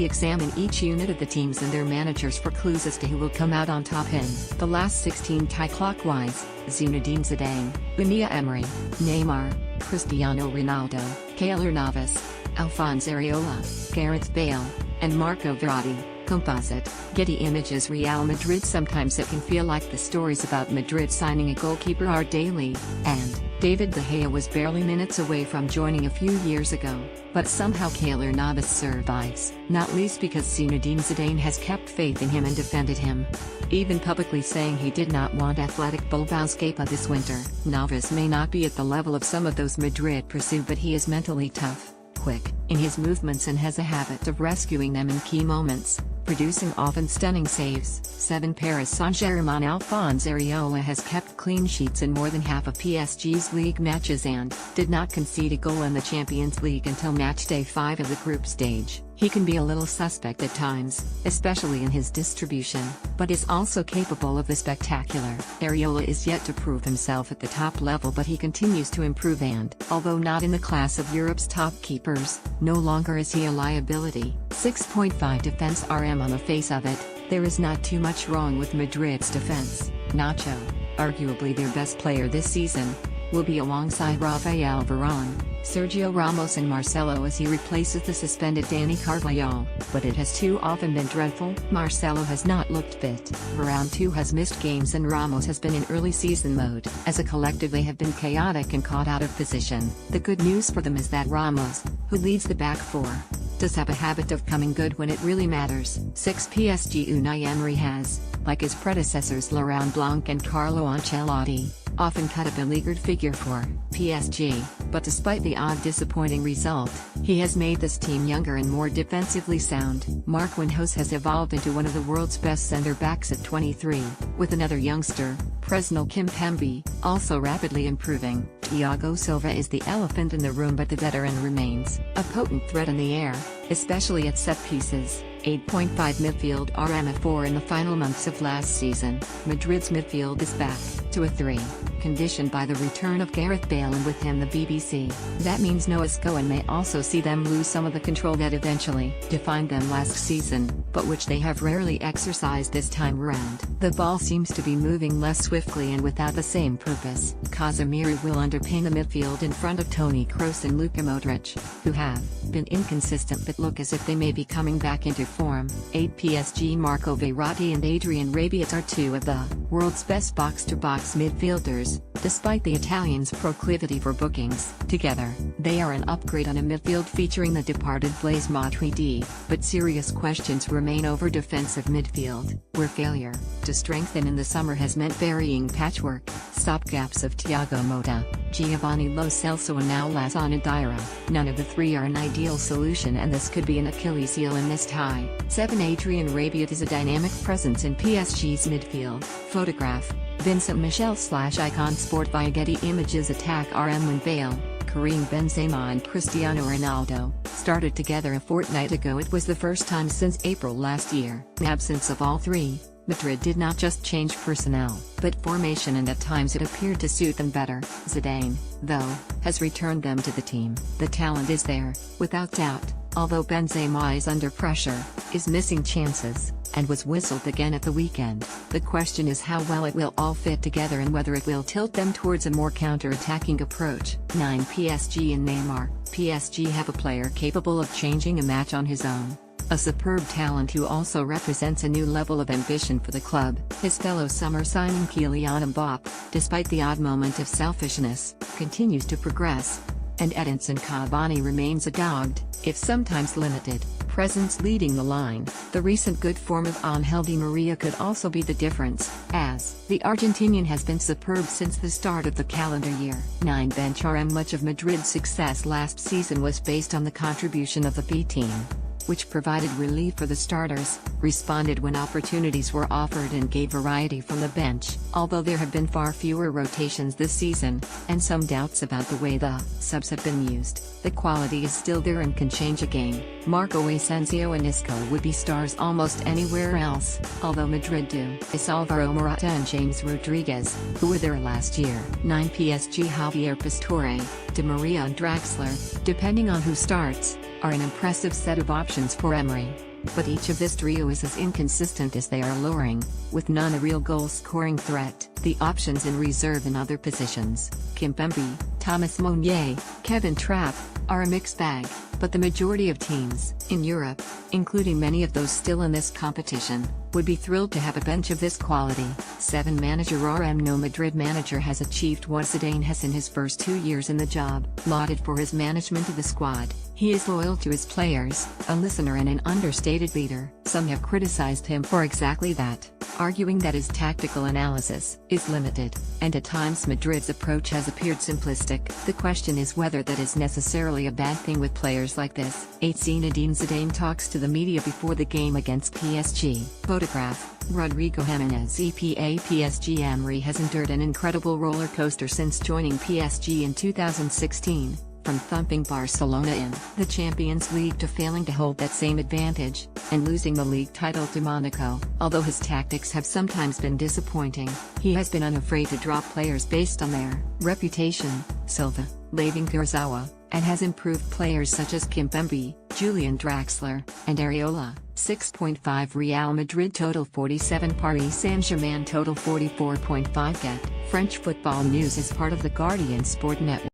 We examine each unit of the teams and their managers for clues as to who will come out on top in the last 16 clockwise: Zinedine Zidane, Unai Emery, Neymar, Cristiano Ronaldo, Keylor Navas, Alphonse Areola, Gareth Bale, and Marco Verratti. Composite, Getty Images. Real Madrid. Sometimes it can feel like the stories about Madrid signing a goalkeeper are daily, and David De Gea was barely minutes away from joining a few years ago, but somehow Keylor Navas survives, not least because Zinedine Zidane has kept faith in him and defended him, even publicly saying he did not want Athletic Bilbao's Kepa this winter. Navas may not be at the level of some of those Madrid pursued, but he is mentally tough, quick in his movements, and has a habit of rescuing them in key moments, producing often stunning saves. 7 Paris Saint-Germain. Alphonse Areola has kept clean sheets in more than half of PSG's league matches and did not concede a goal in the Champions League until matchday 5 of the group stage. He can be a little suspect at times, especially in his distribution, but is also capable of the spectacular. Areola is yet to prove himself at the top level, but he continues to improve and, although not in the class of Europe's top keepers, no longer is he a liability. 6.5 defense RM. On the face of it, there is not too much wrong with Madrid's defense. Nacho, arguably their best player this season, will be alongside Rafael Varane, Sergio Ramos and Marcelo as he replaces the suspended Dani Carvajal, but it has too often been dreadful. Marcelo has not looked fit, Varane too has missed games, and Ramos has been in early season mode. As a collective they have been chaotic and caught out of position. The good news for them is that Ramos, who leads the back four, does have a habit of coming good when it really matters. 6 PSG. Unai Emery has, like his predecessors Laurent Blanc and Carlo Ancelotti, often cut a beleaguered figure for PSG, but despite the odd disappointing result, he has made this team younger and more defensively sound. Marquinhos has evolved into one of the world's best centre-backs at 23, with another youngster, Presnel Kimpembe, also rapidly improving. Thiago Silva is the elephant in the room, but the veteran remains a potent threat in the air, especially at set pieces. 8.5 midfield RM. 4 in the final months of last season, Madrid's midfield is back to a 3, conditioned by the return of Gareth Bale and with him the BBC. That means Noah Scowen may also see them lose some of the control that eventually defined them last season, but which they have rarely exercised this time around. The ball seems to be moving less swiftly and without the same purpose. Casemiro will underpin the midfield in front of Toni Kroos and Luka Modric, who have been inconsistent but look as if they may be coming back into form. 8 PSG. Marco Verratti and Adrien Rabiot are two of the world's best box-to-box midfielders, despite the Italians' proclivity for bookings. Together, they are an upgrade on a midfield featuring the departed Blaise Matuidi, but serious questions remain over defensive midfield, where failure to strengthen in the summer has meant varying patchwork, stopgaps of Thiago Motta, Giovanni Lo Celso and now Lassana Dira. None of the three are an ideal solution, and this could be an Achilles heel in this tie. 7 Adrien Rabiot is a dynamic presence in PSG's midfield. Photograph, Vincent Michel/Icon Sport via Getty Images. Attack RM. When Bale, Karim Benzema and Cristiano Ronaldo started together a fortnight ago, it was the first time since April last year. In absence of all three, Madrid did not just change personnel, but formation, and at times it appeared to suit them better. Zidane, though, has returned them to the team. The talent is there, without doubt, although Benzema is under pressure, is missing chances, and was whistled again at the weekend. The question is how well it will all fit together and whether it will tilt them towards a more counter-attacking approach. 9 PSG. And Neymar. PSG have a player capable of changing a match on his own. A superb talent who also represents a new level of ambition for the club. His fellow summer signing Kylian Mbappé, despite the odd moment of selfishness, continues to progress, and Edinson Cavani remains a dogged, if sometimes limited, presence leading the line. The recent good form of Angel Di Maria could also be the difference, as the Argentinian has been superb since the start of the calendar year. 9 Bench RM. Much of Madrid's success last season was based on the contribution of the B team, which provided relief for the starters, responded when opportunities were offered and gave variety from the bench. Although there have been far fewer rotations this season, and some doubts about the way the subs have been used, the quality is still there and can change a game. Marco Asensio and Isco would be stars almost anywhere else, although Madrid do. Is Alvaro Morata and James Rodriguez, who were there last year. 9 PSG. Javier Pastore, Di Maria and Draxler, depending on who starts, are an impressive set of options for Emery. but each of this trio is as inconsistent as they are alluring, with none a real goal-scoring threat. The options in reserve in other positions, Kimpembe, Thomas Meunier, Kevin Trapp, are a mixed bag, but the majority of teams in Europe, including many of those still in this competition, would be thrilled to have a bench of this quality. 7 Manager No Madrid manager has achieved what Zidane has in his first 2 years in the job. Lauded for his management of the squad, he is loyal to his players, a listener and an understated leader. Some have criticized him for exactly that, arguing that his tactical analysis is limited, and at times Madrid's approach has appeared simplistic. The question is whether that is necessarily a bad thing with players like this. 8 Zinedine Zidane talks to the media before the game against PSG. Photograph, Rodrigo Jimenez. PSG Emery has endured an incredible roller coaster since joining PSG in 2016. From thumping Barcelona in the Champions League to failing to hold that same advantage, and losing the league title to Monaco. Although his tactics have sometimes been disappointing, he has been unafraid to drop players based on their reputation, Silva, Layvin Kurzawa, and has improved players such as Kimpembe, Julian Draxler, and Areola. 6.5 Real Madrid total 47, Paris Saint-Germain total 44.5. Get French football news as part of the Guardian Sport Network.